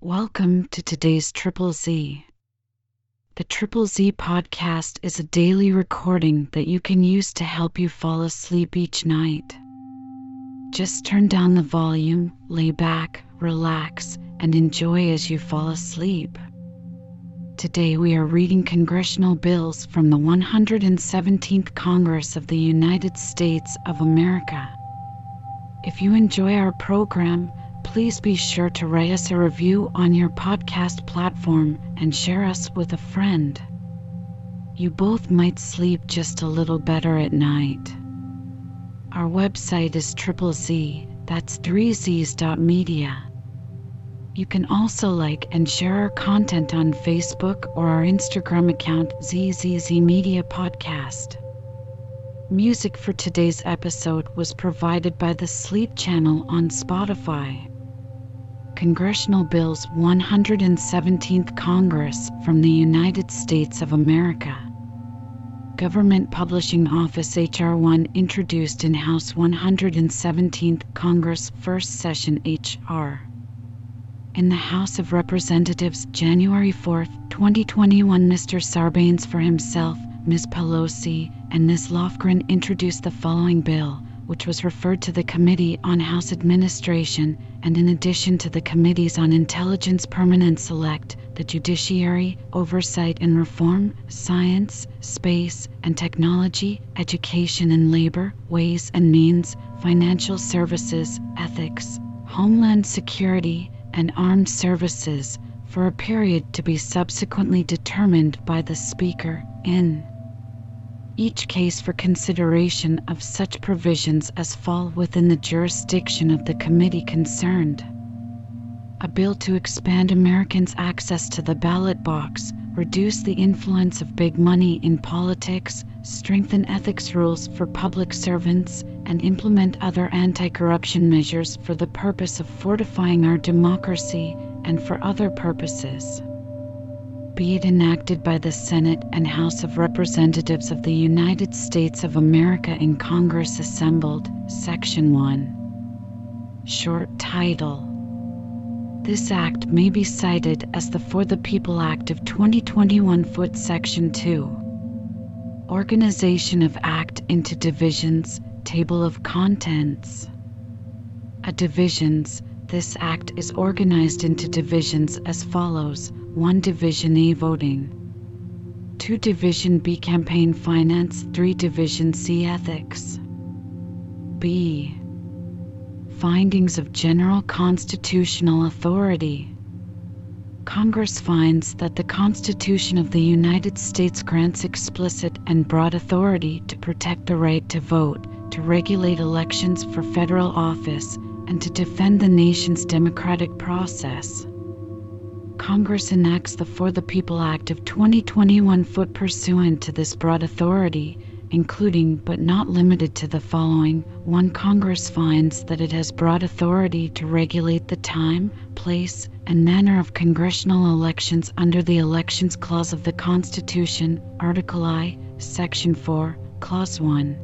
Welcome to today's Triple Z. The Triple Z podcast is a daily recording that you can use to help you fall asleep each night. Just turn down the volume, lay back, relax, and enjoy as you fall asleep. Today we are reading congressional bills from the 117th Congress of the United States of America. If you enjoy our program, please be sure to write us a review on your podcast platform and share us with a friend. You both might sleep just a little better at night. Our website is Z, that's 3z's.media. You can also like and share our content on Facebook or our Instagram account ZZZ Media Podcast. Music for today's episode was provided by the Sleep Channel on Spotify. Congressional Bills 117th Congress from the United States of America. Government Publishing Office H.R. 1 introduced in House 117th Congress First Session H.R. In the House of Representatives, January 4, 2021, Mr. Sarbanes for himself, Ms. Pelosi, and Ms. Lofgren introduced the following bill, which was referred to the Committee on House Administration, and in addition to the Committees on Intelligence, Permanent Select, the Judiciary, Oversight and Reform, Science, Space and Technology, Education and Labor, Ways and Means, Financial Services, Ethics, Homeland Security, and Armed Services, for a period to be subsequently determined by the Speaker, in each case for consideration of such provisions as fall within the jurisdiction of the committee concerned. A bill to expand Americans' access to the ballot box, reduce the influence of big money in politics, strengthen ethics rules for public servants, and implement other anti-corruption measures for the purpose of fortifying our democracy and for other purposes. Be it enacted by the Senate and House of Representatives of the United States of America in Congress assembled, Section 1. Short title. This act may be cited as the For the People Act of 2021 Foot Section 2. Organization of Act into Divisions, Table of Contents. Divisions. This act is organized into divisions as follows: 1. Division A, Voting. 2. Division B, Campaign Finance. 3. Division C, Ethics. B. Findings of General Constitutional Authority. Congress finds that the Constitution of the United States grants explicit and broad authority to protect the right to vote, to regulate elections for federal office, and to defend the nation's democratic process. Congress enacts the For the People Act of 2021 pursuant to this broad authority, including but not limited to the following. 1. Congress finds that it has broad authority to regulate the time, place, and manner of congressional elections under the Elections Clause of the Constitution, Article I, Section 4, Clause 1.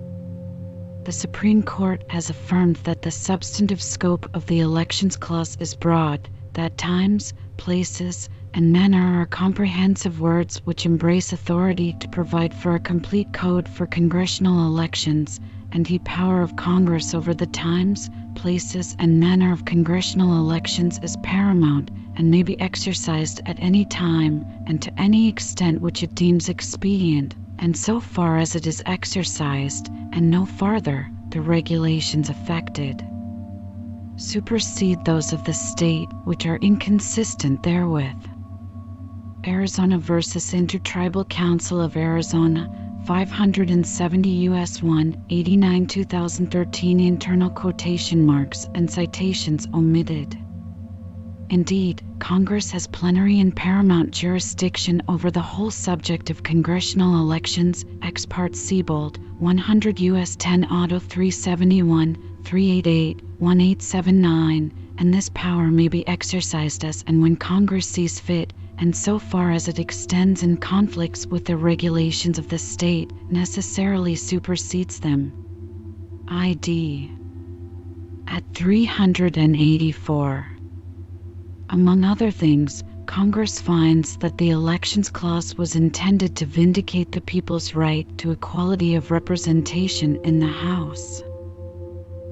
The Supreme Court has affirmed that the substantive scope of the Elections Clause is broad, that times, places, and manner are comprehensive words which embrace authority to provide for a complete code for congressional elections, and the power of Congress over the times, places, and manner of congressional elections is paramount and may be exercised at any time and to any extent which it deems expedient, and so far as it is exercised, and no farther, the regulations affected supersede those of the state which are inconsistent therewith. Arizona versus Intertribal Council of Arizona, 570 U.S. 1, 89 2013. Internal quotation marks and citations omitted. Indeed, Congress has plenary and paramount jurisdiction over the whole subject of congressional elections, ex parte Siebold, 100 U.S. 10 Auto 371, 388, 1879, and this power may be exercised as and when Congress sees fit, and so far as it extends and conflicts with the regulations of the state, necessarily supersedes them. ID at 384. Among other things, Congress finds that the Elections Clause was intended to vindicate the people's right to equality of representation in the House.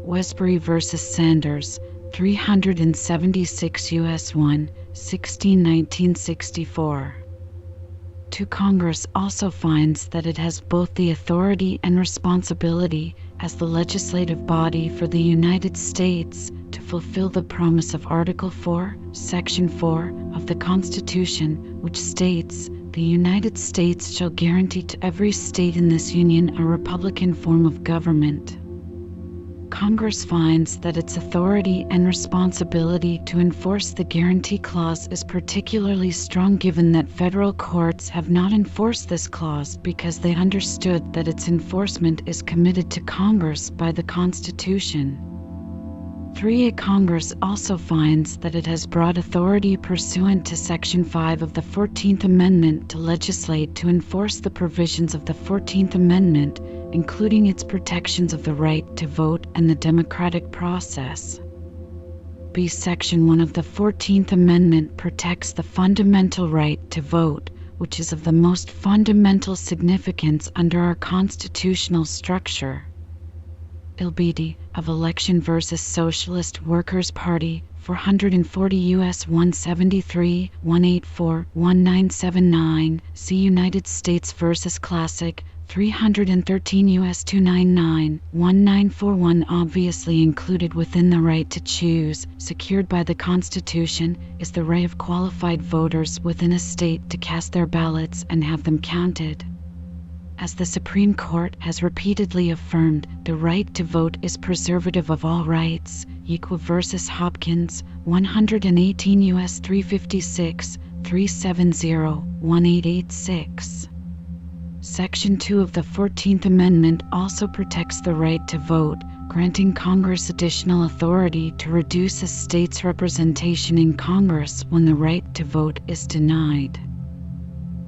Westbury v. Sanders, 376 U.S. 1, 1964. 2. Congress also finds that it has both the authority and responsibility as the legislative body for the United States to fulfill the promise of Article 4, Section 4 of the Constitution, which states, "The United States shall guarantee to every state in this Union a republican form of government." Congress finds that its authority and responsibility to enforce the Guarantee Clause is particularly strong given that federal courts have not enforced this clause because they understood that its enforcement is committed to Congress by the Constitution. 3. Congress also finds that it has broad authority pursuant to Section 5 of the 14th Amendment to legislate to enforce the provisions of the 14th Amendment, including its protections of the right to vote and the democratic process. B. Section 1 of the 14th Amendment protects the fundamental right to vote, which is of the most fundamental significance under our constitutional structure. Ilbidi of Election versus Socialist Workers' Party, 440 U.S. 173, 184, 1979, see United States versus Classic, 313 U.S. 299, 1941. Obviously included within the right to choose, secured by the Constitution, is the right of qualified voters within a state to cast their ballots and have them counted. As the Supreme Court has repeatedly affirmed, the right to vote is preservative of all rights. Equa versus Hopkins, 118 U.S. 356, 370, 1886. Section 2 of the 14th Amendment also protects the right to vote, granting Congress additional authority to reduce a state's representation in Congress when the right to vote is denied.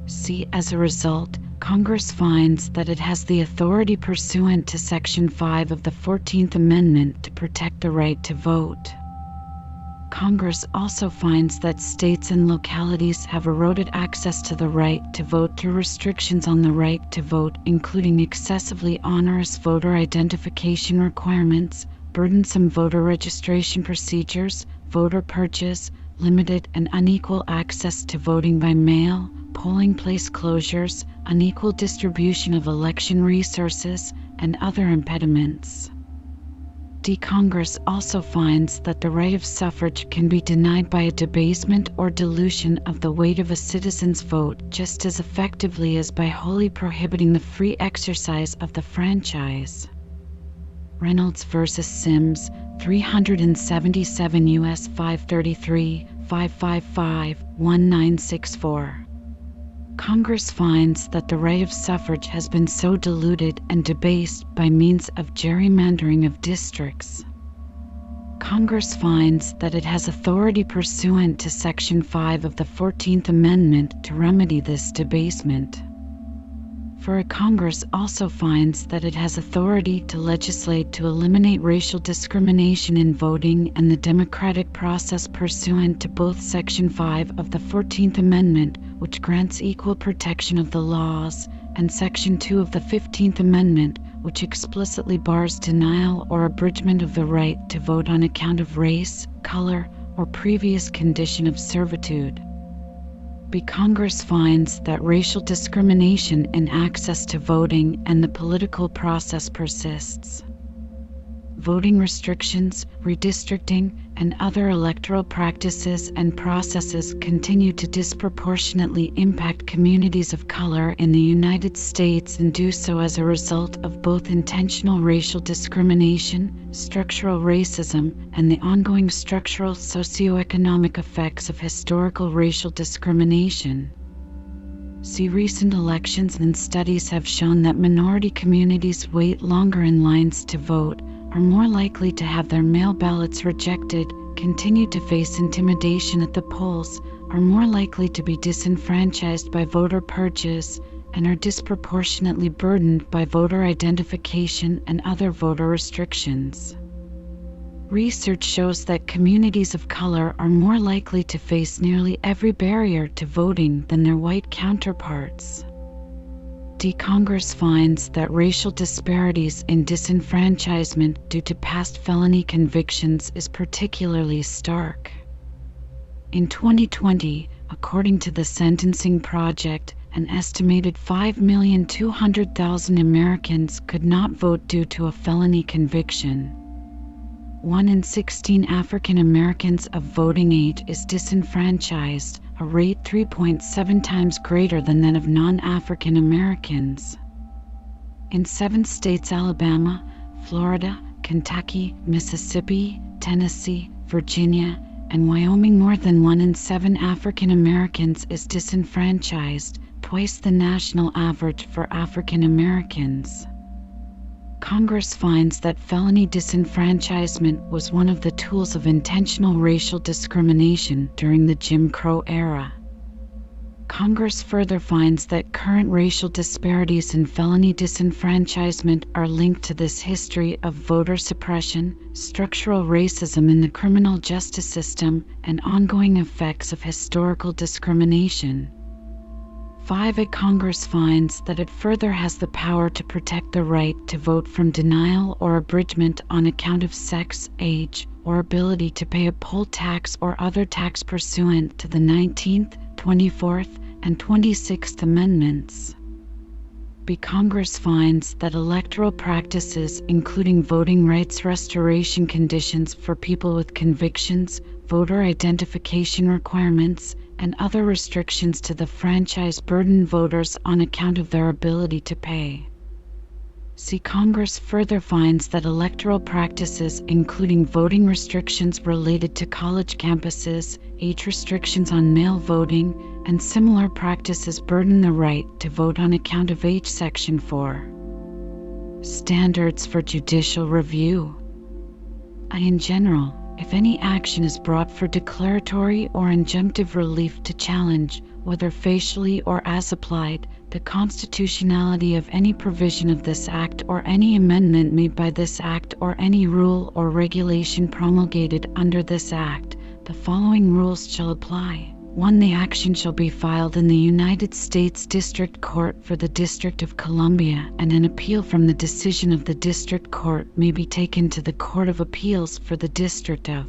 C. As a result, Congress finds that it has the authority pursuant to Section 5 of the 14th Amendment to protect the right to vote. Congress also finds that states and localities have eroded access to the right to vote through restrictions on the right to vote, including excessively onerous voter identification requirements, burdensome voter registration procedures, voter purges, limited and unequal access to voting by mail, polling place closures, unequal distribution of election resources, and other impediments. D. Congress also finds that the right of suffrage can be denied by a debasement or dilution of the weight of a citizen's vote just as effectively as by wholly prohibiting the free exercise of the franchise. Reynolds versus Sims, 377 U.S. 533, 555, 1964. Congress finds that the right of suffrage has been so diluted and debased by means of gerrymandering of districts. Congress finds that it has authority pursuant to Section 5 of the 14th Amendment to remedy this debasement. For Congress also finds that it has authority to legislate to eliminate racial discrimination in voting and the democratic process pursuant to both Section 5 of the 14th Amendment, which grants equal protection of the laws, and Section 2 of the 15th Amendment, which explicitly bars denial or abridgment of the right to vote on account of race, color, or previous condition of servitude. B. Congress finds that racial discrimination in access to voting and the political process persists. Voting restrictions, redistricting, and other electoral practices and processes continue to disproportionately impact communities of color in the United States and do so as a result of both intentional racial discrimination, structural racism, and the ongoing structural socioeconomic effects of historical racial discrimination. See recent elections, and studies have shown that minority communities wait longer in lines to vote, are more likely to have their mail ballots rejected, continue to face intimidation at the polls, are more likely to be disenfranchised by voter purges, and are disproportionately burdened by voter identification and other voter restrictions. Research shows that communities of color are more likely to face nearly every barrier to voting than their white counterparts. Congress finds that racial disparities in disenfranchisement due to past felony convictions is particularly stark. In 2020, according to the Sentencing Project, an estimated 5,200,000 Americans could not vote due to a felony conviction. 1 in 16 African Americans of voting age is disenfranchised, a rate 3.7 times greater than that of non-African Americans. In 7 states, Alabama, Florida, Kentucky, Mississippi, Tennessee, Virginia, and Wyoming, more than 1 in 7 African Americans is disenfranchised, twice the national average for African Americans. Congress finds that felony disenfranchisement was one of the tools of intentional racial discrimination during the Jim Crow era. Congress further finds that current racial disparities in felony disenfranchisement are linked to this history of voter suppression, structural racism in the criminal justice system, and ongoing effects of historical discrimination. 5. Congress finds that it further has the power to protect the right to vote from denial or abridgment on account of sex, age, or ability to pay a poll tax or other tax pursuant to the 19th, 24th, and 26th Amendments. Congress finds that electoral practices, including voting rights restoration conditions for people with convictions, voter identification requirements, and other restrictions to the franchise burden voters on account of their ability to pay. Congress further finds that electoral practices, including voting restrictions related to college campuses, age restrictions on mail voting, and similar practices burden the right to vote on account of age. Section 4. Standards for judicial review. In general, if any action is brought for declaratory or injunctive relief to challenge, whether facially or as applied, the constitutionality of any provision of this Act or any amendment made by this Act or any rule or regulation promulgated under this Act, the following rules shall apply. 1. The action shall be filed in the United States District Court for the District of Columbia, and an appeal from the decision of the District Court may be taken to the Court of Appeals for the District of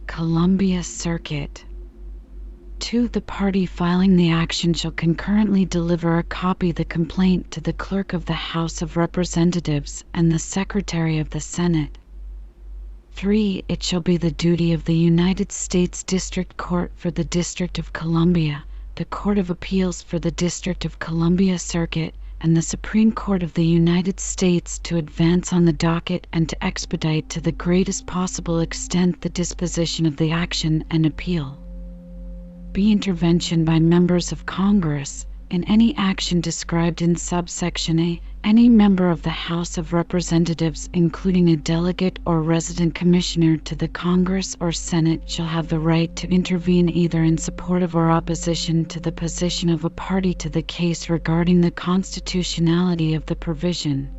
Columbia Circuit. 2. The party filing the action shall concurrently deliver a copy of the complaint to the Clerk of the House of Representatives and the Secretary of the Senate. 3. It shall be the duty of the United States District Court for the District of Columbia, the Court of Appeals for the District of Columbia Circuit, and the Supreme Court of the United States to advance on the docket and to expedite to the greatest possible extent the disposition of the action and appeal. Intervention by members of Congress. In any action described in subsection A, any member of the House of Representatives, including a delegate or resident commissioner to the Congress or Senate, shall have the right to intervene either in support of or opposition to the position of a party to the case regarding the constitutionality of the provision.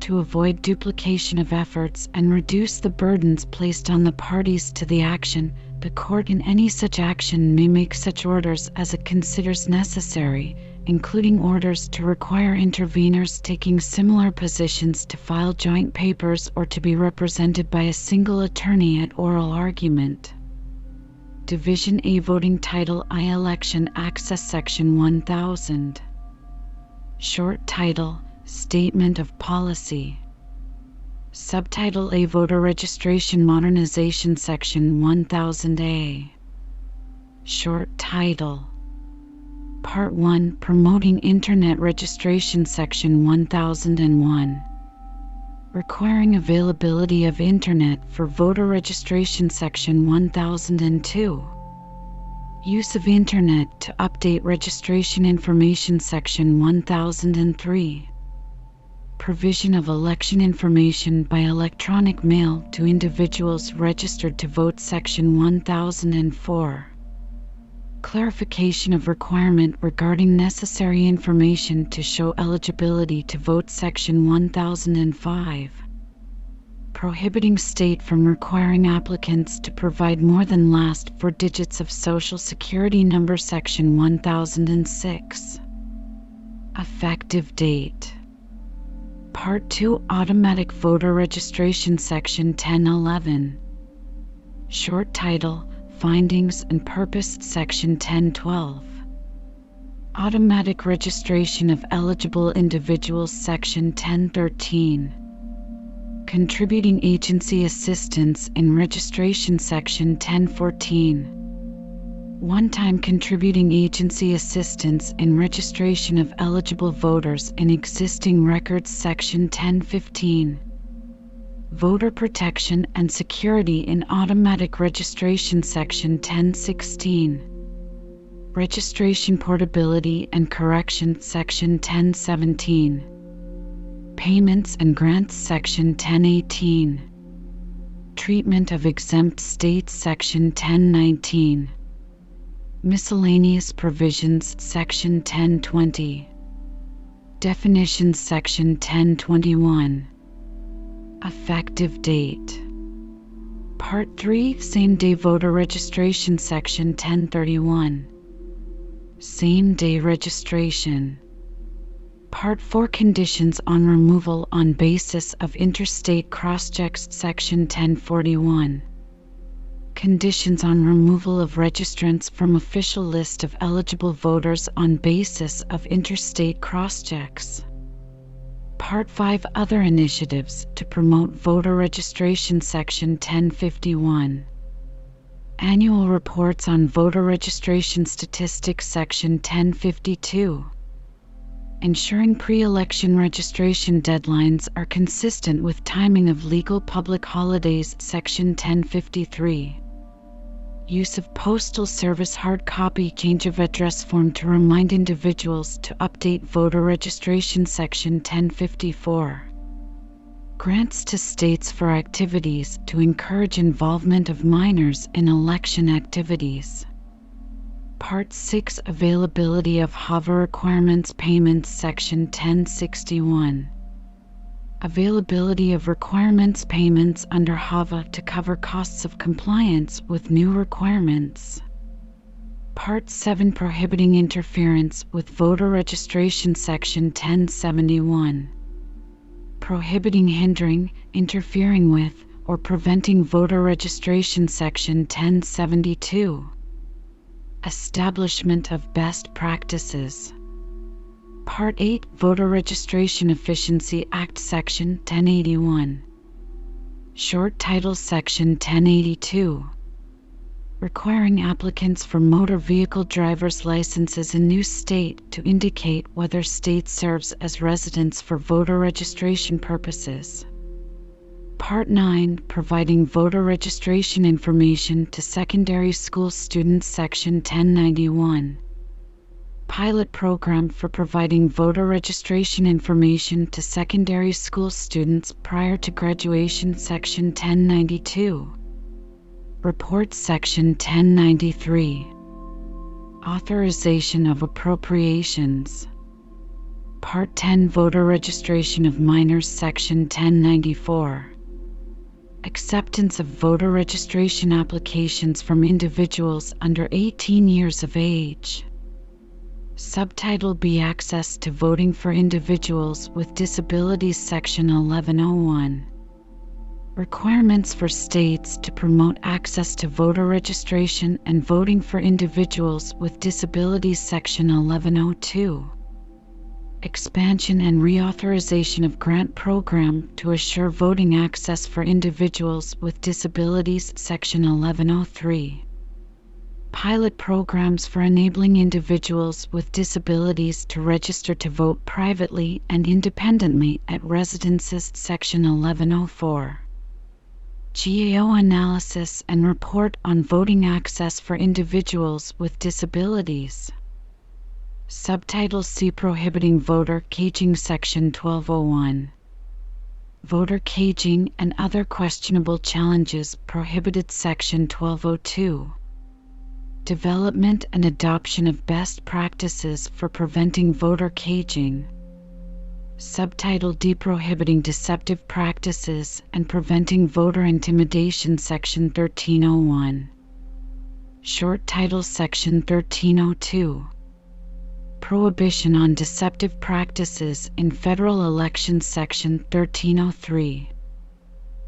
To avoid duplication of efforts and reduce the burdens placed on the parties to the action, the court in any such action may make such orders as it considers necessary, including orders to require interveners taking similar positions to file joint papers or to be represented by a single attorney at oral argument. Division A. Voting Title I. Election Access Section 1000. Short Title: Statement of Policy. Subtitle A. Voter Registration Modernization Section 1000A. Short Title: Part 1. Promoting Internet Registration Section 1001. Requiring availability of Internet for voter registration Section 1002. Use of Internet to update registration information Section 1003. Provision of election information by electronic mail to individuals registered to vote Section 1004. Clarification of requirement regarding necessary information to show eligibility to vote Section 1005. prohibiting state from requiring applicants to provide more than last four digits of Social Security number, Section 1006. Effective date. Part 2, Automatic Voter Registration, Section 1011. Short title, Findings and Purpose, Section 1012. Automatic Registration of Eligible Individuals, Section 1013. Contributing Agency Assistance in Registration, Section 1014. One-time Contributing Agency Assistance in Registration of Eligible Voters in Existing Records, Section 1015. Voter Protection and Security in Automatic Registration, Section 1016. Registration Portability and Correction, Section 1017. Payments and Grants, Section 1018. Treatment of Exempt States, Section 1019. Miscellaneous Provisions, Section 1020. Definitions, Section 1021. Effective date. Part 3, Same-Day Voter Registration, Section 1031. Same-Day Registration. Part 4, Conditions on Removal on Basis of Interstate Crosschecks, Section 1041. Conditions on removal of registrants from official list of eligible voters on basis of interstate crosschecks. Part 5, Other Initiatives to Promote Voter Registration, Section 1051. Annual Reports on Voter Registration Statistics, Section 1052. Ensuring pre-election registration deadlines are consistent with timing of legal public holidays, Section 1053. Use of Postal Service hard copy change of address form to remind individuals to update voter registration, Section 1054. Grants to states for activities to encourage involvement of minors in election activities. Part 6, Availability of HAVA Requirements Payments, Section 1061. Availability of requirements payments under HAVA to cover costs of compliance with new requirements. Part 7, Prohibiting Interference with Voter Registration, Section 1071. Prohibiting, hindering, interfering with, or preventing voter registration, Section 1072. Establishment of Best Practices. Part 8, Voter Registration Efficiency Act, Section 1081. Short title, Section 1082. Requiring applicants for motor vehicle driver's licenses in new state to indicate whether state serves as residence for voter registration purposes. Part 9, Providing Voter Registration Information to Secondary School Students, Section 1091. Pilot Program for Providing Voter Registration Information to Secondary School Students prior to graduation, Section 1092. Report, Section 1093. Authorization of Appropriations. Part 10, Voter Registration of Minors, Section 1094. Acceptance of voter registration applications from individuals under 18 years of age. Subtitle B, Access to Voting for Individuals with Disabilities, Section 1101. Requirements for states to promote access to voter registration and voting for individuals with disabilities, Section 1102. Expansion and reauthorization of grant program to assure voting access for individuals with disabilities, Section 1103. Pilot programs for enabling individuals with disabilities to register to vote privately and independently at residences, Section 1104. GAO analysis and report on voting access for individuals with disabilities. Subtitle C, Prohibiting Voter Caging, Section 1201. Voter caging and other questionable challenges prohibited, Section 1202. Development and adoption of best practices for preventing voter caging. Subtitle D. Prohibiting Deceptive Practices and Preventing Voter Intimidation, Section 1301. Short title Section 1302. Prohibition on Deceptive Practices in Federal Elections, Section 1303.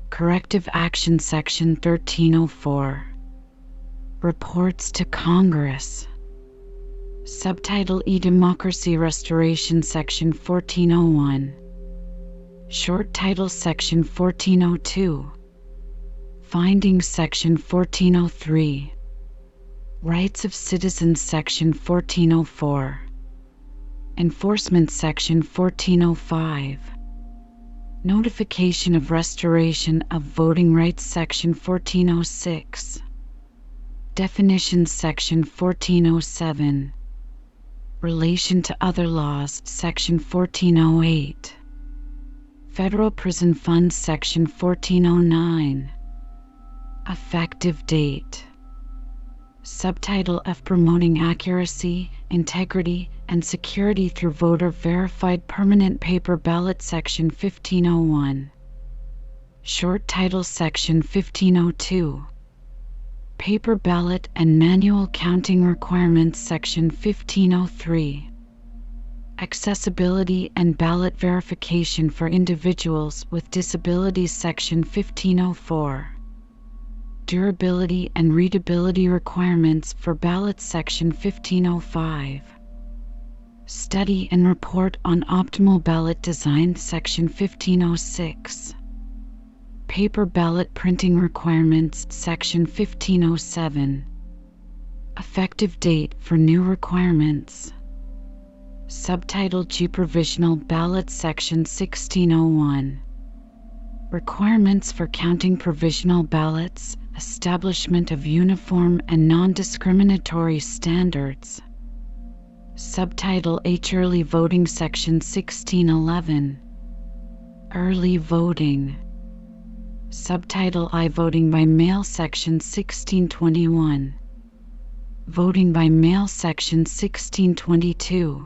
Corrective Action, Section 1304. Reports to Congress. Subtitle E. Democracy Restoration, Section 1401. Short title Section 1402. Findings, Section 1403. Rights of Citizens, Section 1404. Enforcement, Section 1405. Notification of Restoration of Voting Rights, Section 1406. Definitions, Section 1407. Relation to other laws, Section 1408. Federal Prison Funds, Section 1409. Effective date. Subtitle F. Promoting Accuracy, Integrity, and Security through Voter-Verified Permanent Paper Ballot, Section 1501. Short title Section 1502. Paper Ballot and Manual Counting Requirements, Section 1503. Accessibility and Ballot Verification for Individuals with Disabilities, Section 1504. Durability and Readability Requirements for Ballots, Section 1505. Study and Report on Optimal Ballot Design, Section 1506. Paper Ballot Printing Requirements, Section 1507. Effective date for new requirements. Subtitle G. Provisional Ballot, Section 1601. Requirements for counting provisional ballots, establishment of uniform and non-discriminatory standards. Subtitle H. Early Voting, Section 1611. Early Voting. Subtitle I. Voting by Mail, Section 1621. Voting by Mail, Section 1622.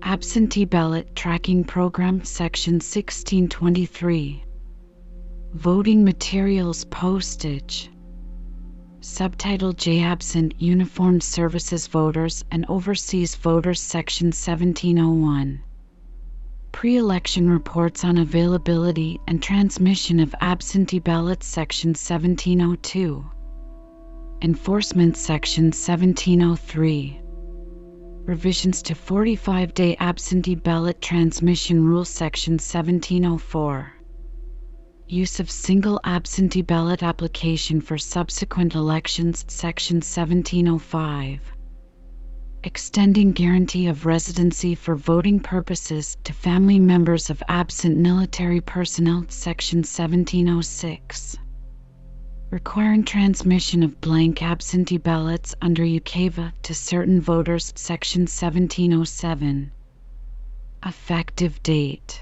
Absentee Ballot Tracking Program, Section 1623. Voting Materials Postage. Subtitle J. Absent Uniformed Services Voters and Overseas Voters, Section 1701. Pre-election reports on availability and transmission of absentee ballots, Section 1702. Enforcement, Section 1703. Revisions to 45-day absentee ballot transmission rule, Section 1704. Use of single absentee ballot application for subsequent elections, Section 1705. Extending guarantee of residency for voting purposes to family members of absent military personnel, Section 1706. Requiring transmission of blank absentee ballots under gov't to certain voters, Section 1707. Effective date.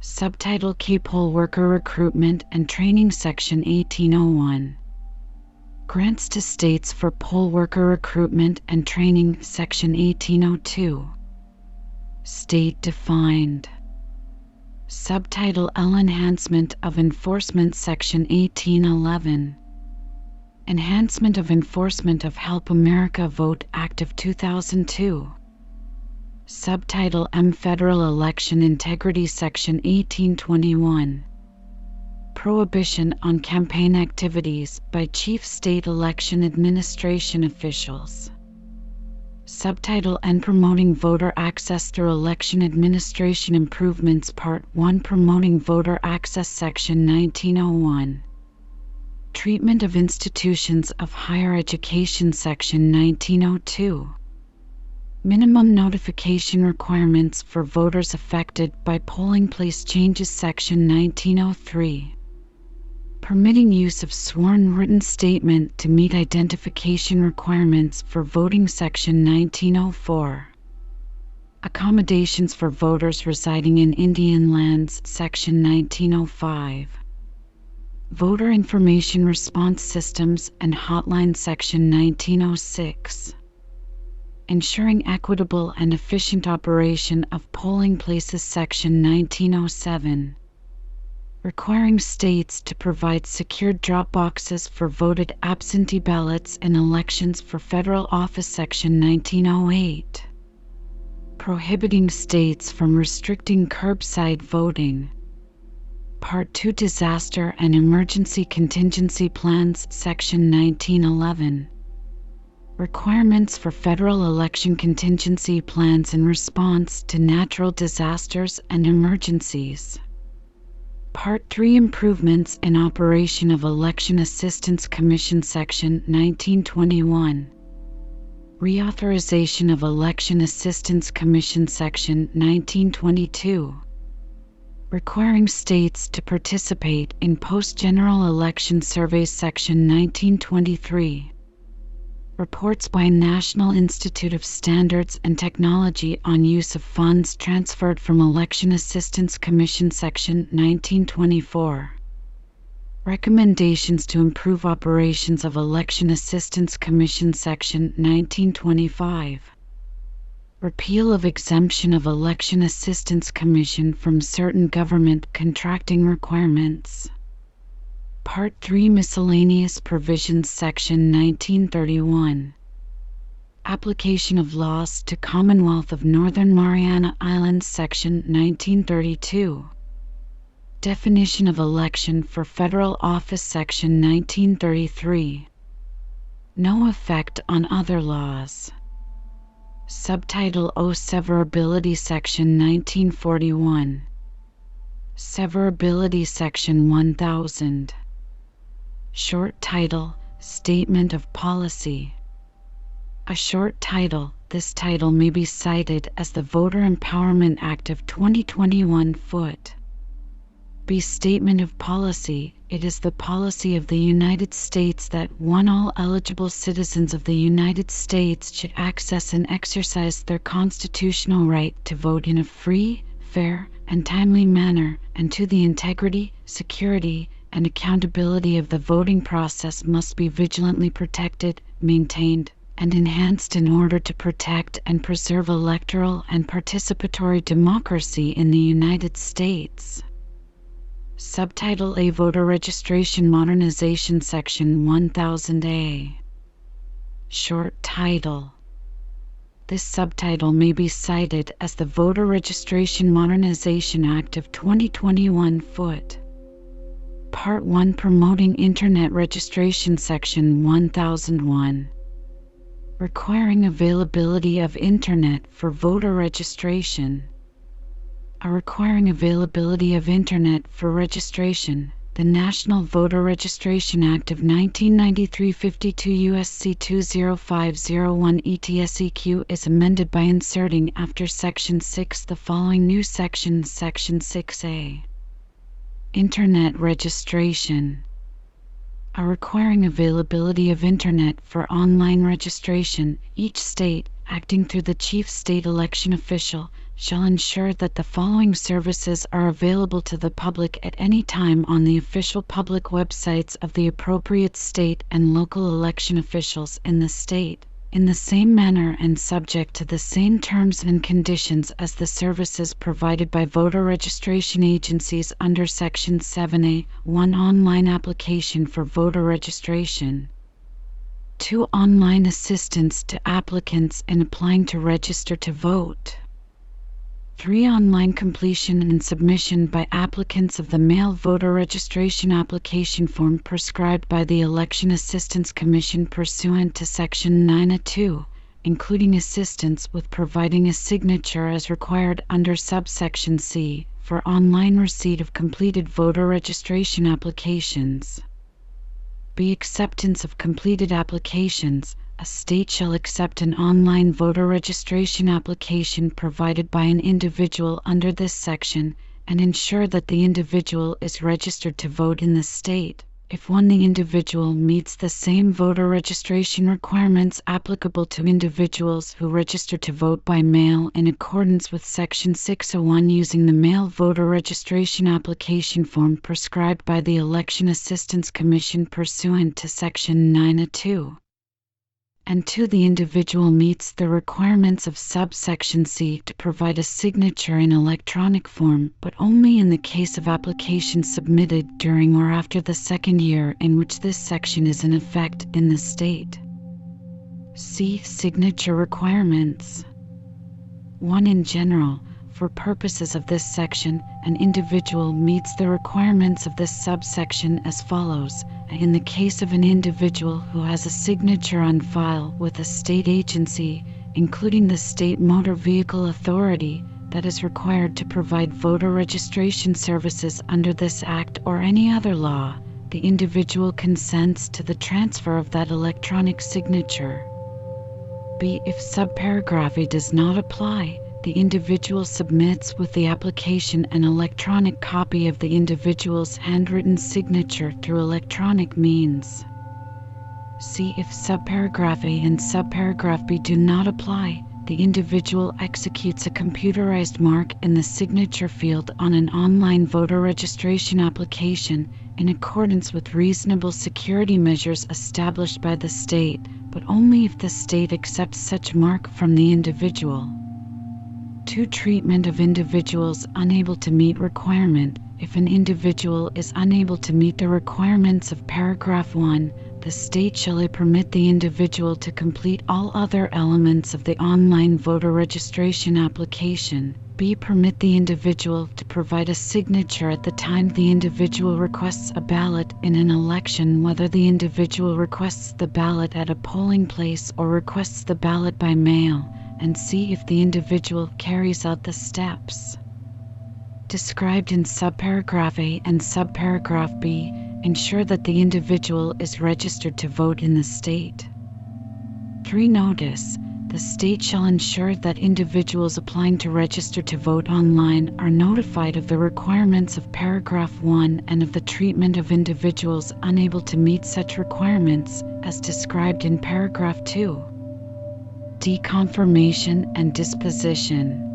Subtitle K. Poll Worker Recruitment and Training, Section 1801. Grants to states for poll worker recruitment and training, Section 1802. State defined. Subtitle L. Enhancement of Enforcement, Section 1811. Enhancement of Enforcement of Help America Vote Act of 2002. Subtitle M. Federal Election Integrity, Section 1821. Prohibition on campaign activities by chief state election administration officials. Subtitle N. Promoting Voter Access through Election Administration Improvements, Part 1. Promoting Voter Access, Section 1901. Treatment of Institutions of Higher Education, Section 1902. Minimum notification requirements for voters affected by polling place changes, Section 1903. Permitting use of sworn written statement to meet identification requirements for voting, Section 1904. Accommodations for voters residing in Indian lands, Section 1905. Voter Information Response Systems and Hotline, Section 1906. Ensuring equitable and efficient operation of polling places, Section 1907. Requiring states to provide secured drop boxes for voted absentee ballots in elections for federal office, Section 1908. Prohibiting states from restricting curbside voting. Part 2, Disaster and Emergency Contingency Plans, Section 1911. Requirements for federal election contingency plans in response to natural disasters and emergencies. Part 3, Improvements in Operation of Election Assistance Commission, Section 1921. Reauthorization of Election Assistance Commission, Section 1922. Requiring states to participate in post-general election surveys, Section 1923. Reports by National Institute of Standards and Technology on use of funds transferred from Election Assistance Commission, Section 1924. Recommendations to improve operations of Election Assistance Commission, Section 1925. Repeal of exemption of Election Assistance Commission from certain government contracting requirements. Part 3, Miscellaneous Provisions, Section 1931. Application of laws to Commonwealth of Northern Mariana Islands, Section 1932. Definition of election for federal office, Section 1933. No effect on other laws. Subtitle O, Severability, Section 1941. Severability, Section 1000. Short title, Statement of Policy. A short title. This title may be cited as the Voter Empowerment Act of 2021 foot. B. Statement of Policy. It is the policy of the United States that 1. All eligible citizens of the United States should access and exercise their constitutional right to vote in a free, fair, and timely manner, and 2. The integrity, security, and accountability of the voting process must be vigilantly protected, maintained, and enhanced in order to protect and preserve electoral and participatory democracy in the United States. Subtitle A, Voter Registration Modernization, Section 1000A. Short title. This subtitle may be cited as the Voter Registration Modernization Act of 2021 foot. Part 1, Promoting Internet Registration, Section 1001. Requiring availability of Internet for voter registration. Requiring availability of Internet for registration. The National Voter Registration Act of 1993, 52 U.S.C. 20501 ETSEQ is amended by inserting after Section 6 the following new sections: Section 6A. Internet registration. Requiring availability of Internet for online registration. Each state, acting through the chief state election official, shall ensure that the following services are available to the public at any time on the official public websites of the appropriate state and local election officials in the state, in the same manner and subject to the same terms and conditions as the services provided by voter registration agencies under Section 7A. 1. Online application for voter registration. 2. Online assistance to applicants in applying to register to vote. 3. Online completion and submission by applicants of the mail voter registration application form prescribed by the Election Assistance Commission pursuant to Section 9A2, including assistance with providing a signature as required under subsection C for online receipt of completed voter registration applications. B. Acceptance of completed applications. A state shall accept an online voter registration application provided by an individual under this section and ensure that the individual is registered to vote in the state, if 1. The individual meets the same voter registration requirements applicable to individuals who register to vote by mail in accordance with Section 601 using the mail voter registration application form prescribed by the Election Assistance Commission pursuant to Section 9A2. and 2. The individual meets the requirements of subsection C to provide a signature in electronic form, but only in the case of applications submitted during or after the second year in which this section is in effect in the state. C. Signature requirements. 1. In general, for purposes of this section, an individual meets the requirements of this subsection as follows. In the case of an individual who has a signature on file with a state agency, including the State Motor Vehicle Authority, that is required to provide voter registration services under this Act or any other law, the individual consents to the transfer of that electronic signature. B. If subparagraph A does not apply, the individual submits with the application an electronic copy of the individual's handwritten signature through electronic means. C. If subparagraph A and subparagraph B do not apply, the individual executes a computerized mark in the signature field on an online voter registration application in accordance with reasonable security measures established by the state, but only if the state accepts such mark from the individual. 2. Treatment of individuals unable to meet requirement. If an individual is unable to meet the requirements of paragraph 1, the state shall permit the individual to complete all other elements of the online voter registration application. B. Permit the individual to provide a signature at the time the individual requests a ballot in an election, whether the individual requests the ballot at a polling place or requests the ballot by mail, and C. If the individual carries out the steps described in subparagraph A and subparagraph B, ensure that the individual is registered to vote in the state. 3. Notice. The state shall ensure that individuals applying to register to vote online are notified of the requirements of paragraph 1 and of the treatment of individuals unable to meet such requirements, as described in paragraph 2. D. Confirmation and disposition.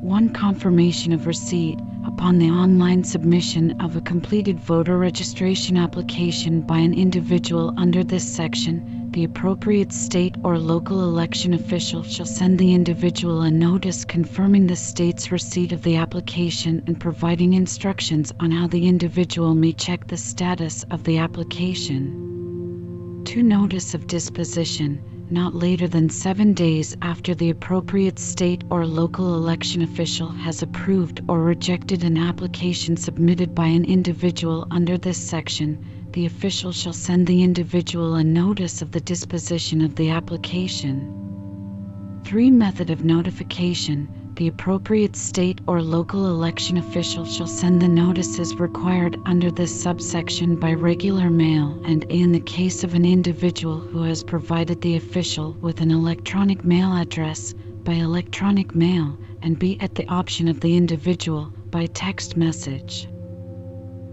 1. Confirmation of receipt. Upon the online submission of a completed voter registration application by an individual under this section, the appropriate state or local election official shall send the individual a notice confirming the state's receipt of the application and providing instructions on how the individual may check the status of the application. 2. Notice of disposition. Not later than 7 days after the appropriate state or local election official has approved or rejected an application submitted by an individual under this section, the official shall send the individual a notice of the disposition of the application. 3. Method of notification. The appropriate state or local election official shall send the notices required under this subsection by regular mail, and in the case of an individual who has provided the official with an electronic mail address, by electronic mail, and B. At the option of the individual, by text message.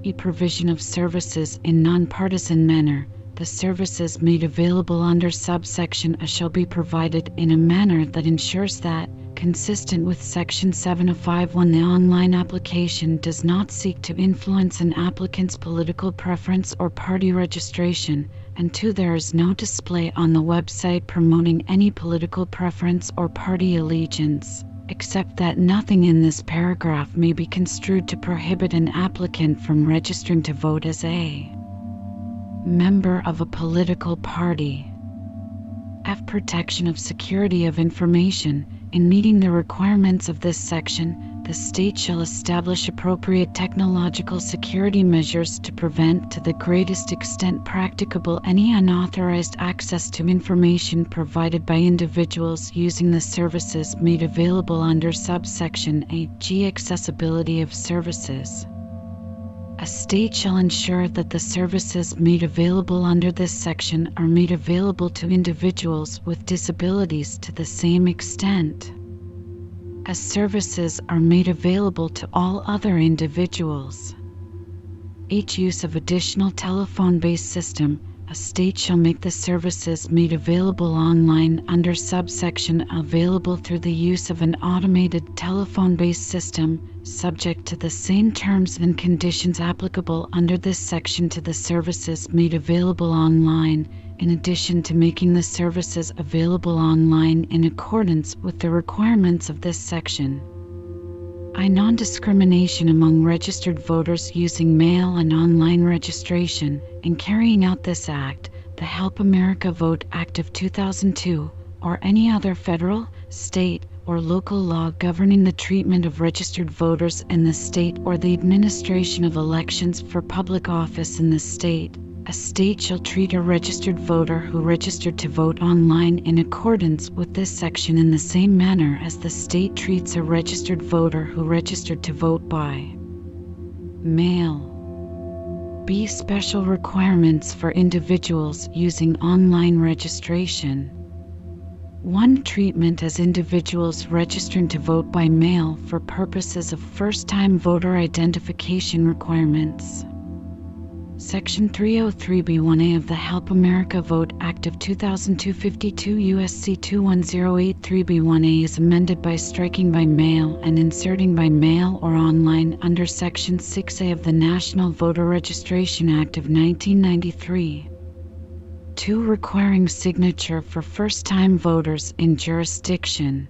E. Provision of services in non-partisan manner. The services made available under subsection A shall be provided in a manner that ensures that, consistent with Section 705(1), the online application does not seek to influence an applicant's political preference or party registration, and 2. There is no display on the website promoting any political preference or party allegiance, except that nothing in this paragraph may be construed to prohibit an applicant from registering to vote as a member of a political party. F. Protection of security of information. In meeting the requirements of this section, the state shall establish appropriate technological security measures to prevent, to the greatest extent practicable, any unauthorized access to information provided by individuals using the services made available under subsection A. G. Accessibility of services. A state shall ensure that the services made available under this section are made available to individuals with disabilities to the same extent as services are made available to all other individuals. H. Use of additional telephone-based system. A state shall make the services made available online under subsection available through the use of an automated telephone-based system, subject to the same terms and conditions applicable under this section to the services made available online, in addition to making the services available online in accordance with the requirements of this section. I. Non-discrimination among registered voters using mail and online registration. In carrying out this act, the Help America Vote Act of 2002, or any other federal, state, or local law governing the treatment of registered voters in the state or the administration of elections for public office in the state, a state shall treat a registered voter who registered to vote online in accordance with this section in the same manner as the state treats a registered voter who registered to vote by mail. B. Special requirements for individuals using online registration. 1. Treatment as individuals registering to vote by mail for purposes of first-time voter identification requirements. Section 303B1A of the Help America Vote Act of 2002 52 U.S.C. 21083B1A is amended by striking by mail and inserting by mail or online under Section 6A of the National Voter Registration Act of 1993. 2. Requiring signature for first-time voters in jurisdiction.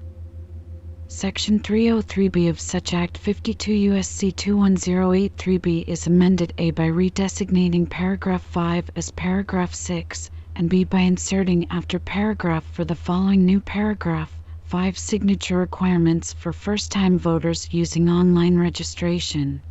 Section 303B of such Act 52 U.S.C. 21083B is amended A by redesignating paragraph 5 as paragraph 6, and B by inserting after paragraph for the following new paragraph 5 signature requirements for first-time voters using online registration.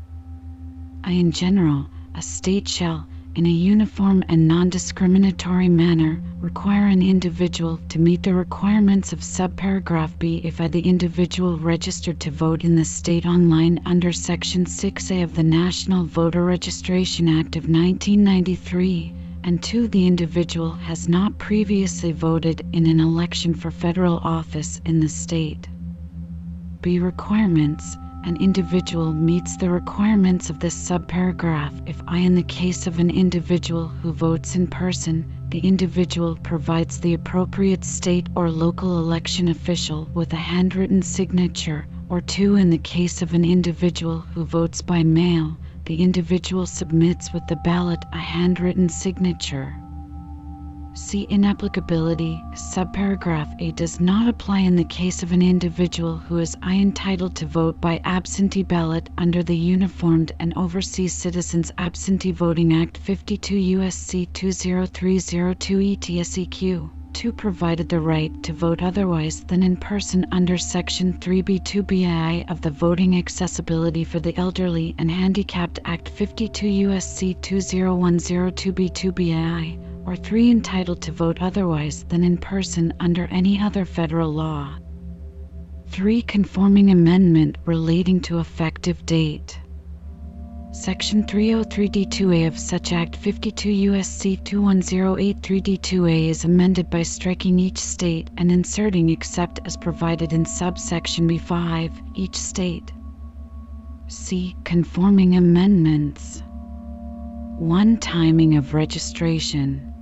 I. In general, a state shall, in a uniform and non-discriminatory manner, require an individual to meet the requirements of subparagraph B if the individual registered to vote in the state online under Section 6A of the National Voter Registration Act of 1993, and 2. The individual has not previously voted in an election for federal office in the state. B. Requirements. An individual meets the requirements of this subparagraph if I. In the case of an individual who votes in person, the individual provides the appropriate state or local election official with a handwritten signature, or 2. In the case of an individual who votes by mail, the individual submits with the ballot a handwritten signature. C. Inapplicability. Subparagraph A does not apply in the case of an individual who is entitled to vote by absentee ballot under the Uniformed and Overseas Citizens Absentee Voting Act 52 U.S.C. 20302 ETSEQ, 2. Provided the right to vote otherwise than in person under Section 3B2BI of the Voting Accessibility for the Elderly and Handicapped Act 52 U.S.C. 20102B2BI, or 3. Entitled to vote otherwise than in person under any other federal law. 3. Conforming amendment relating to effective date. Section 303D2A of such Act 52 U.S.C. 21083D2A is amended by striking each state and inserting except as provided in subsection B5, each state. C. Conforming amendments. 1. Timing of registration.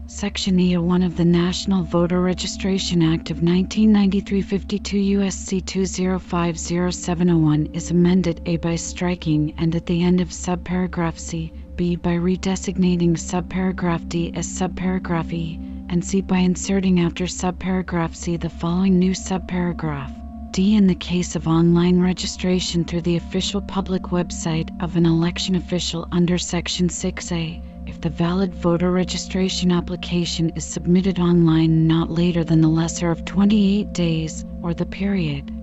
Section E1 of the National Voter Registration Act of 1993 52 U.S.C. 2050701 is amended A by striking and at the end of subparagraph C, B by redesignating subparagraph D as subparagraph E, and C by inserting after subparagraph C the following new subparagraph. D. In the case of online registration through the official public website of an election official under Section 6A, if the valid voter registration application is submitted online not later than the lesser of 28 days, or the period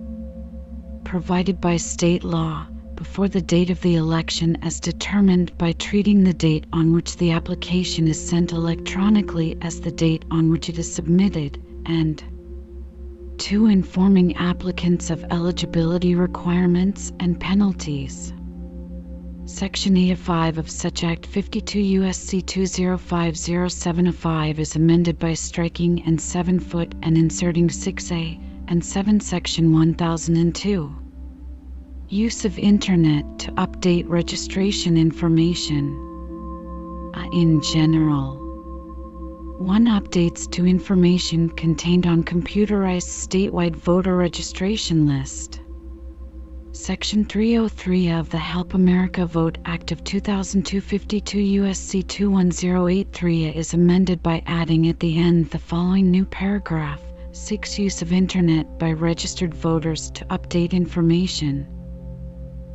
provided by state law, before the date of the election as determined by treating the date on which the application is sent electronically as the date on which it is submitted, and 2. Informing applicants of eligibility requirements and penalties. Section E5 of such Act 52 U.S.C. 2050705 is amended by striking and 7 foot and inserting 6A and 7 Section 1002. Use of Internet to update registration information. In general, 1. Updates to information contained on computerized statewide voter registration list. Section 303 of the Help America Vote Act of 2002 52 U.S.C. 21083 is amended by adding at the end the following new paragraph: 6. Use of Internet by registered voters to update information.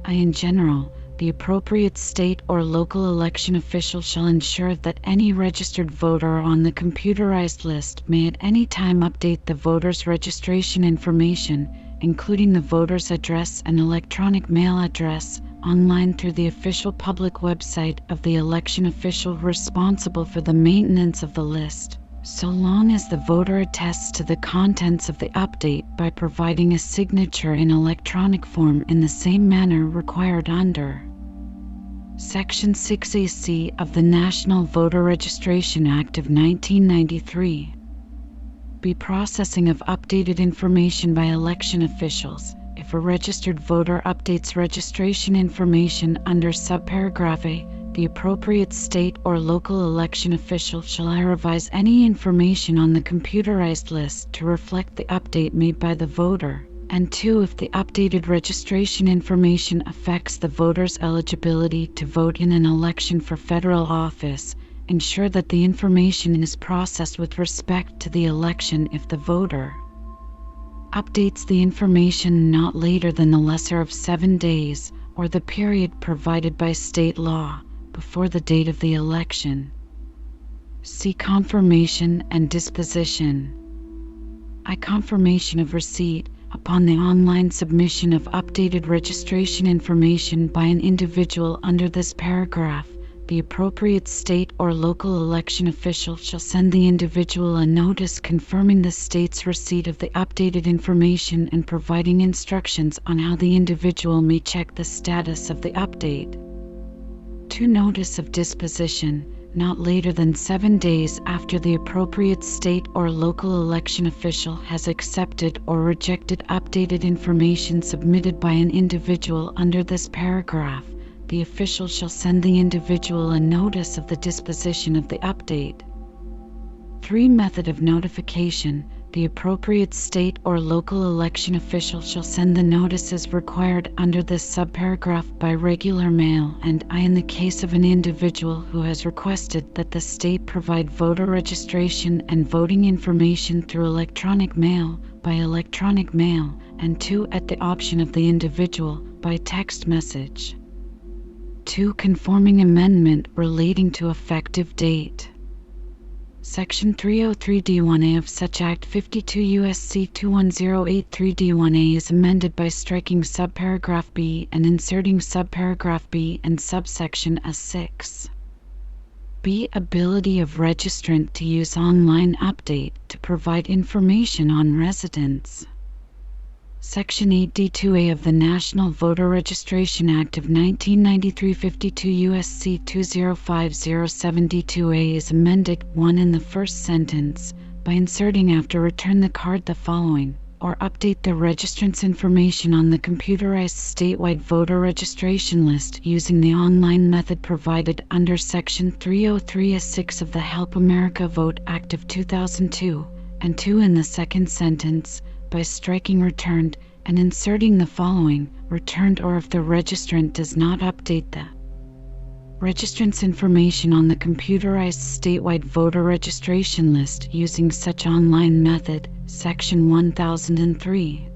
In general, the appropriate state or local election official shall ensure that any registered voter on the computerized list may at any time update the voter's registration information, including the voter's address and electronic mail address, online through the official public website of the election official responsible for the maintenance of the list, so long as the voter attests to the contents of the update by providing a signature in electronic form in the same manner required under Section 6AC of the National Voter Registration Act of 1993. B. Processing of updated information by election officials. If a registered voter updates registration information under subparagraph A, the appropriate state or local election official shall revise any information on the computerized list to reflect the update made by the voter. And 2. If the updated registration information affects the voter's eligibility to vote in an election for federal office, ensure that the information is processed with respect to the election if the voter updates the information not later than the lesser of 7 days, or the period provided by state law, before the date of the election. See Confirmation and Disposition. Confirmation of receipt. Upon the online submission of updated registration information by an individual under this paragraph, the appropriate state or local election official shall send the individual a notice confirming the state's receipt of the updated information and providing instructions on how the individual may check the status of the update. 2. Notice of disposition. Not later than 7 days after the appropriate state or local election official has accepted or rejected updated information submitted by an individual under this paragraph, the official shall send the individual a notice of the disposition of the update. 3. Method of notification. The appropriate state or local election official shall send the notices required under this subparagraph by regular mail, and in the case of an individual who has requested that the state provide voter registration and voting information through electronic mail, by electronic mail, and 2. At the option of the individual, by text message. 2. Conforming amendment relating to effective date. Section 303D1A of such Act 52 U.S.C. 21083D1A is amended by striking subparagraph B and inserting subparagraph B and subsection A6. B. Ability of registrant to use online update to provide information on residents. Section 8D2A of the National Voter Registration Act of 1993 52 U.S.C. 20507D2A is amended 1 in the first sentence by inserting after return the card the following, or update the registrant's information on the computerized statewide voter registration list using the online method provided under Section 303A6 of the Help America Vote Act of 2002, and 2 in the second sentence by striking returned and inserting the following, returned or if the registrant does not update the registrant's information on the computerized statewide voter registration list using such online method, Section 1003.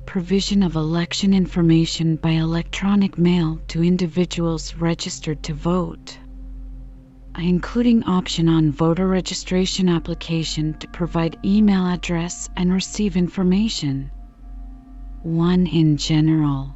Provision of election information by electronic mail to individuals registered to vote. Including option on voter registration application to provide email address and receive information. 1. In general.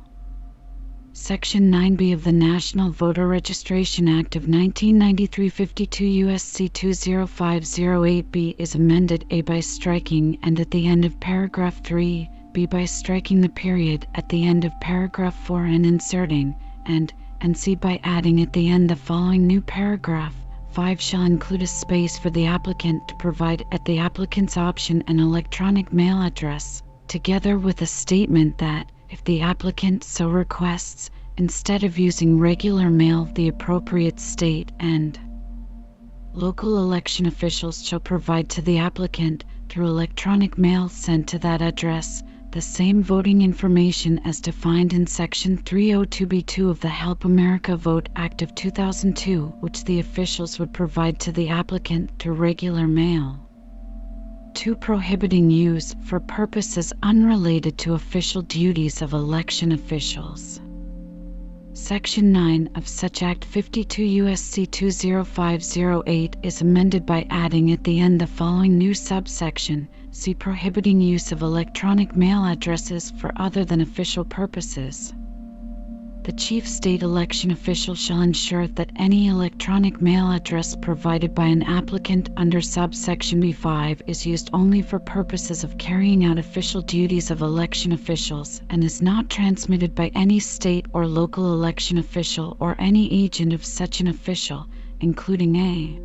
Section 9B of the National Voter Registration Act of 1993 52 U.S.C. 20508B is amended A by striking and at the end of paragraph 3, B by striking the period at the end of paragraph 4 and inserting, and C by adding at the end the following new paragraph. 5 shall include a space for the applicant to provide at the applicant's option an electronic mail address, together with a statement that, if the applicant so requests, instead of using regular mail, the appropriate state and local election officials shall provide to the applicant, through electronic mail sent to that address, the same voting information as defined in Section 302b2 of the Help America Vote Act of 2002, which the officials would provide to the applicant through regular mail. 2. Prohibiting use for purposes unrelated to official duties of election officials. Section 9 of such Act 52 U.S.C. 20508 is amended by adding at the end the following new subsection: C. Prohibiting use of electronic mail addresses for other than official purposes. The chief state election official shall ensure that any electronic mail address provided by an applicant under subsection B5 is used only for purposes of carrying out official duties of election officials and is not transmitted by any state or local election official or any agent of such an official, including a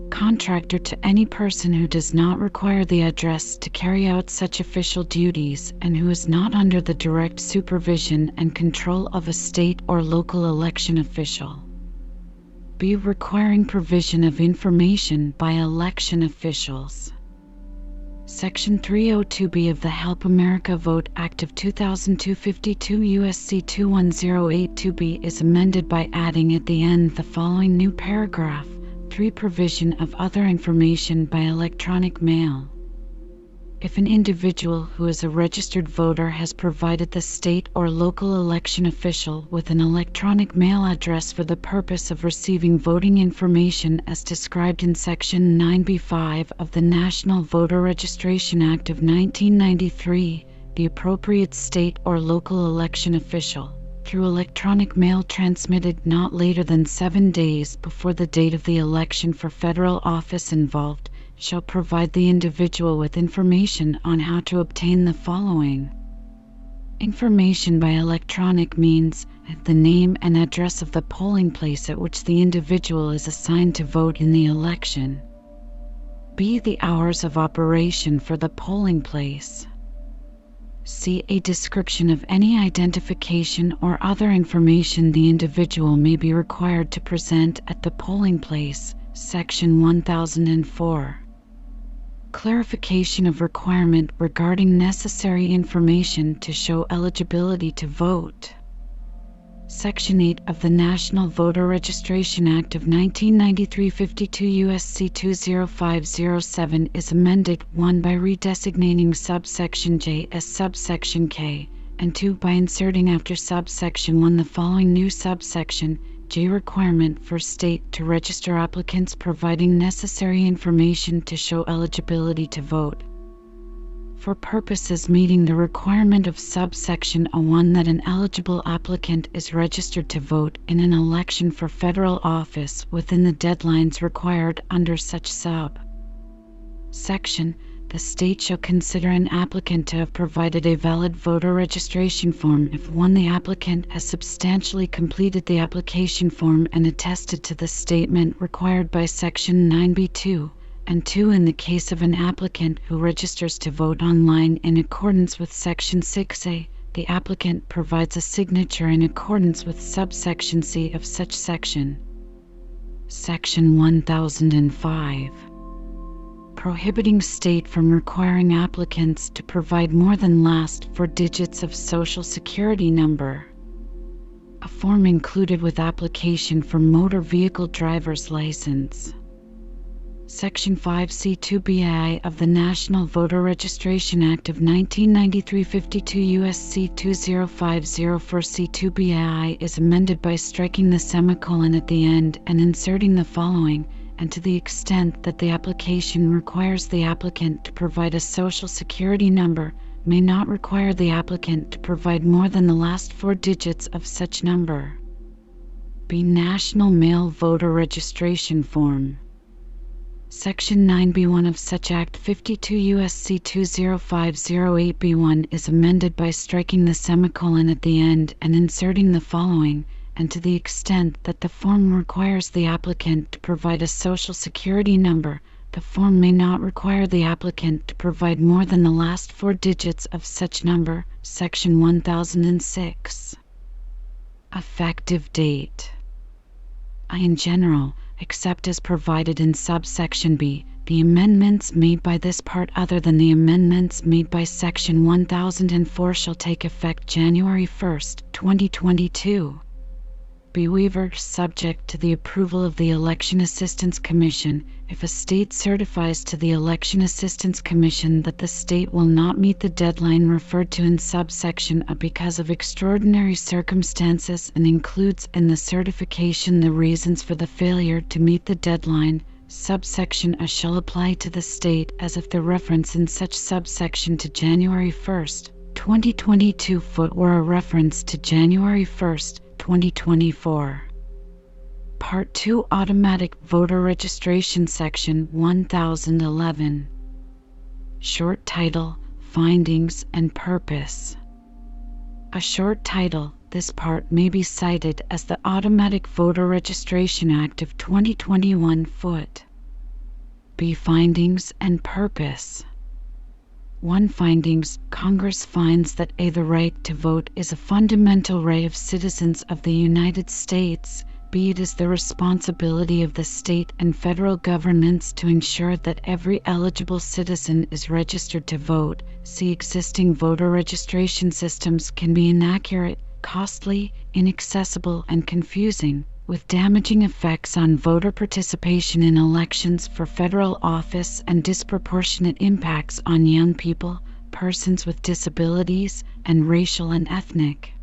contractor, to any person who does not require the address to carry out such official duties and who is not under the direct supervision and control of a state or local election official. B. Requiring provision of information by election officials. Section 302b of the Help America Vote Act of 2002 52 U.S.C. 21082b is amended by adding at the end the following new paragraph: 3. Provision of other information by electronic mail. If an individual who is a registered voter has provided the state or local election official with an electronic mail address for the purpose of receiving voting information as described in Section 9b5 of the National Voter Registration Act of 1993, the appropriate state or local election official, through electronic mail transmitted not later than 7 days before the date of the election for federal office involved, shall provide the individual with information on how to obtain the following. Information by electronic means: the name and address of the polling place at which the individual is assigned to vote in the election. B. The hours of operation for the polling place. C. A description of any identification or other information the individual may be required to present at the polling place, Section 1004. Clarification of requirement regarding necessary information to show eligibility to vote. Section 8 of the National Voter Registration Act of 1993 52 U.S.C. 20507 is amended: 1. By redesignating subsection J as subsection K, and 2. By inserting after subsection 1 the following new subsection: J. Requirement for state to register applicants providing necessary information to show eligibility to vote. For purposes meeting the requirement of subsection A1 that an eligible applicant is registered to vote in an election for federal office within the deadlines required under such subsection, the state shall consider an applicant to have provided a valid voter registration form if 1. The applicant has substantially completed the application form and attested to the statement required by Section 9b2, and 2. In the case of an applicant who registers to vote online in accordance with Section 6a, the applicant provides a signature in accordance with subsection C of such section. Section 1005. Prohibiting state from requiring applicants to provide more than last 4 digits of Social Security number. A form included with application for motor vehicle driver's license. Section 5C2BI of the National Voter Registration Act of 1993 52 U.S.C. 20504 C2BI is amended by striking the semicolon at the end and inserting the following: and to the extent that the application requires the applicant to provide a Social Security number, may not require the applicant to provide more than the last 4 digits of such number. B. National Mail Voter Registration Form. Section 9b1 of such Act 52 U.S.C. 20508b1 is amended by striking the semicolon at the end and inserting the following: and to the extent that the form requires the applicant to provide a Social Security number, the form may not require the applicant to provide more than the last 4 digits of such number. Section 1006. Effective date. In general, except as provided in subsection B, The amendments made by this part other than the amendments made by Section 1004 shall take effect January 1st, 2022. Be waived subject to the approval of the Election Assistance Commission. If a state certifies to the Election Assistance Commission that the state will not meet the deadline referred to in subsection A because of extraordinary circumstances and includes in the certification the reasons for the failure to meet the deadline, subsection A shall apply to the state as if the reference in such subsection to January 1st, 2022 were a reference to January 1st, 2024. Part 2 Automatic Voter Registration Section 1011. Short title: Findings and Purpose. A short title. This part may be cited as the Automatic Voter Registration Act of 2021 foot. B. Findings and Purpose. 1. Findings. Congress finds that A. The right to vote is a fundamental right of citizens of the United States. B. It is the responsibility of the state and federal governments to ensure that every eligible citizen is registered to vote. C. Existing voter registration systems can be inaccurate, costly, inaccessible, and confusing, with damaging effects on voter participation in elections for federal office and disproportionate impacts on young people, persons with disabilities, and racial and ethnic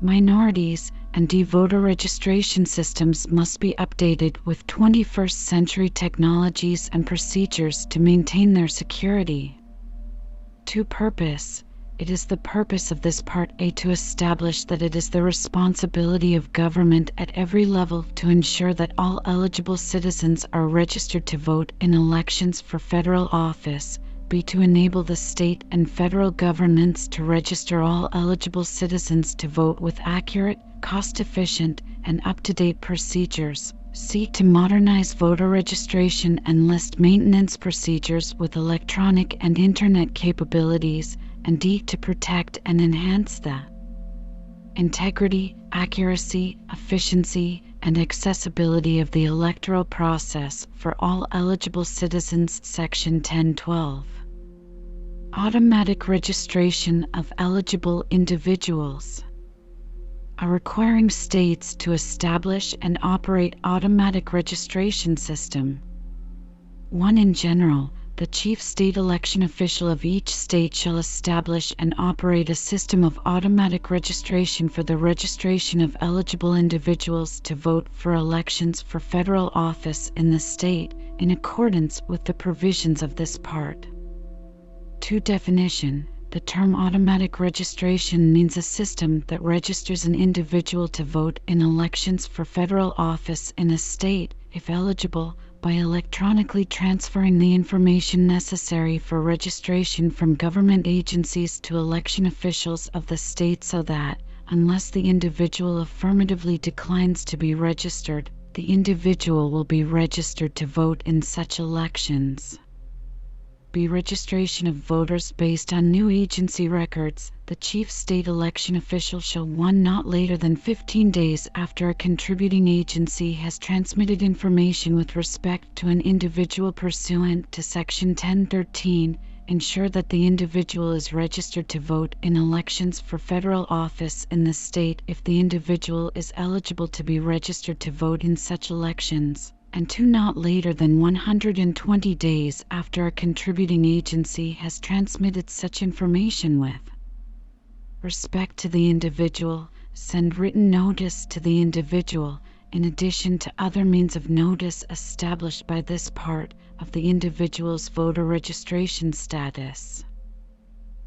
minorities. And D. Voter registration systems must be updated with 21st century technologies and procedures to maintain their security. 2. Purpose. It is the purpose of this Part A to establish that it is the responsibility of government at every level to ensure that all eligible citizens are registered to vote in elections for federal office. B. To enable the state and federal governments to register all eligible citizens to vote with accurate, cost-efficient, and up-to-date procedures. C. To modernize voter registration and list maintenance procedures with electronic and internet capabilities. And D. To protect and enhance the integrity, accuracy, efficiency, and accessibility of the electoral process for all eligible citizens. Section 1012. Automatic registration of eligible individuals. Requiring states to establish and operate automatic registration system. 1. In general, the chief state election official of each state shall establish and operate a system of automatic registration for the registration of eligible individuals to vote for elections for federal office in the state, in accordance with the provisions of this part. 2. Definition. The term automatic registration means a system that registers an individual to vote in elections for federal office in a state, if eligible, by electronically transferring the information necessary for registration from government agencies to election officials of the state so that, unless the individual affirmatively declines to be registered, the individual will be registered to vote in such elections. B. Registration of voters based on new agency records. The chief state election official shall 1. Not later than 15 days after a contributing agency has transmitted information with respect to an individual pursuant to Section 1013, ensure that the individual is registered to vote in elections for federal office in the state if the individual is eligible to be registered to vote in such elections. And 2. Not later than 120 days after a contributing agency has transmitted such information with respect to the individual, send written notice to the individual, in addition to other means of notice established by this part, of the individual's voter registration status.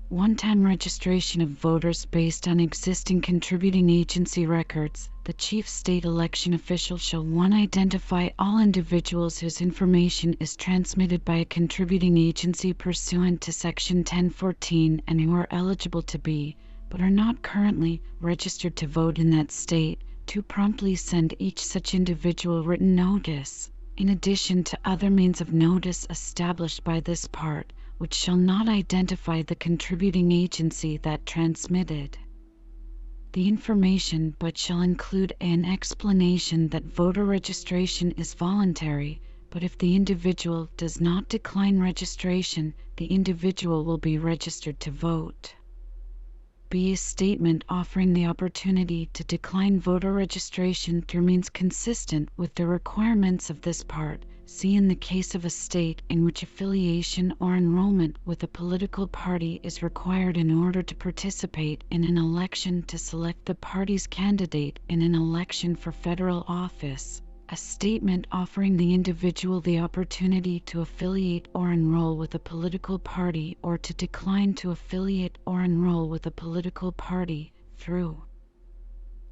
One-time registration of voters based on existing contributing agency records. The chief state election official shall 1. Identify all individuals whose information is transmitted by a contributing agency pursuant to Section 1014 and who are eligible to be, but are not currently, registered to vote in that state. 2. Promptly send each such individual written notice, in addition to other means of notice established by this part, which shall not identify the contributing agency that transmitted the information but shall include an explanation that voter registration is voluntary. But if the individual does not decline registration, the individual will be registered to vote. B. A statement offering the opportunity to decline voter registration remains consistent with the requirements of this part. C. In the case of a state in which affiliation or enrollment with a political party is required in order to participate in an election to select the party's candidate in an election for federal office, a statement offering the individual the opportunity to affiliate or enroll with a political party or to decline to affiliate or enroll with a political party through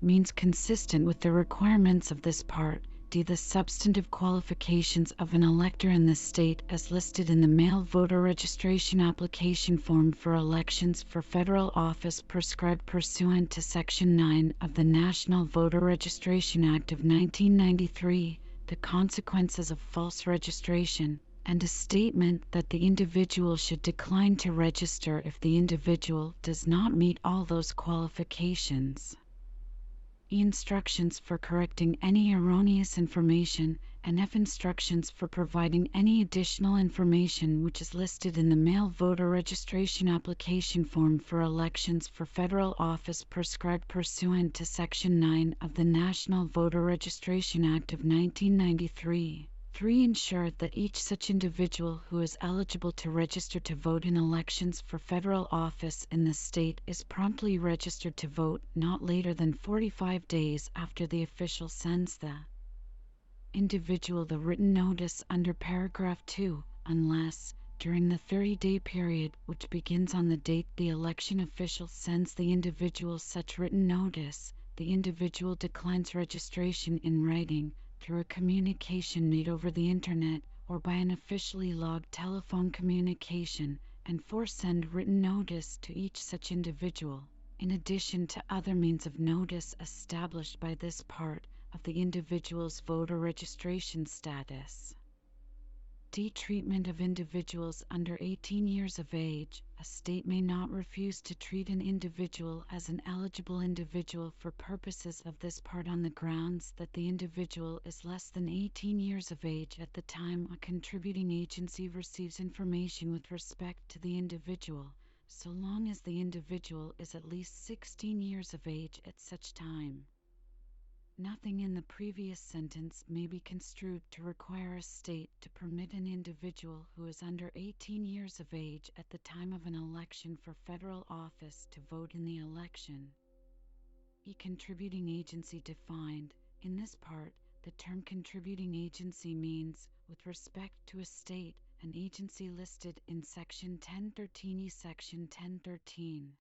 means consistent with the requirements of this part. D. The substantive qualifications of an elector in the state as listed in the male voter registration application form for elections for federal office prescribed pursuant to Section 9 of the National Voter Registration Act of 1993, the consequences of false registration, and a statement that the individual should decline to register if the individual does not meet all those qualifications. Instructions for correcting any erroneous information, and F. Instructions for providing any additional information which is listed in the male voter registration application form for elections for federal office prescribed pursuant to Section 9 of the National Voter Registration Act of 1993. 3. Ensure that each such individual who is eligible to register to vote in elections for federal office in the state is promptly registered to vote not later than 45 days after the official sends the individual the written notice under paragraph 2, unless, during the 30-day period which begins on the date the election official sends the individual such written notice, the individual declines registration in writing, through a communication made over the Internet or by an officially logged telephone communication, and 4. Send written notice to each such individual, in addition to other means of notice established by this part, of the individual's voter registration status. D. Treatment of individuals under 18 years of age. A state may not refuse to treat an individual as an eligible individual for purposes of this part on the grounds that the individual is less than 18 years of age at the time a contributing agency receives information with respect to the individual, so long as the individual is at least 16 years of age at such time. Nothing in the previous sentence may be construed to require a state to permit an individual who is under 18 years of age at the time of an election for federal office to vote in the election. A contributing agency defined. In this part, the term contributing agency means, with respect to a state, an agency listed in Section 1013E. Section 1013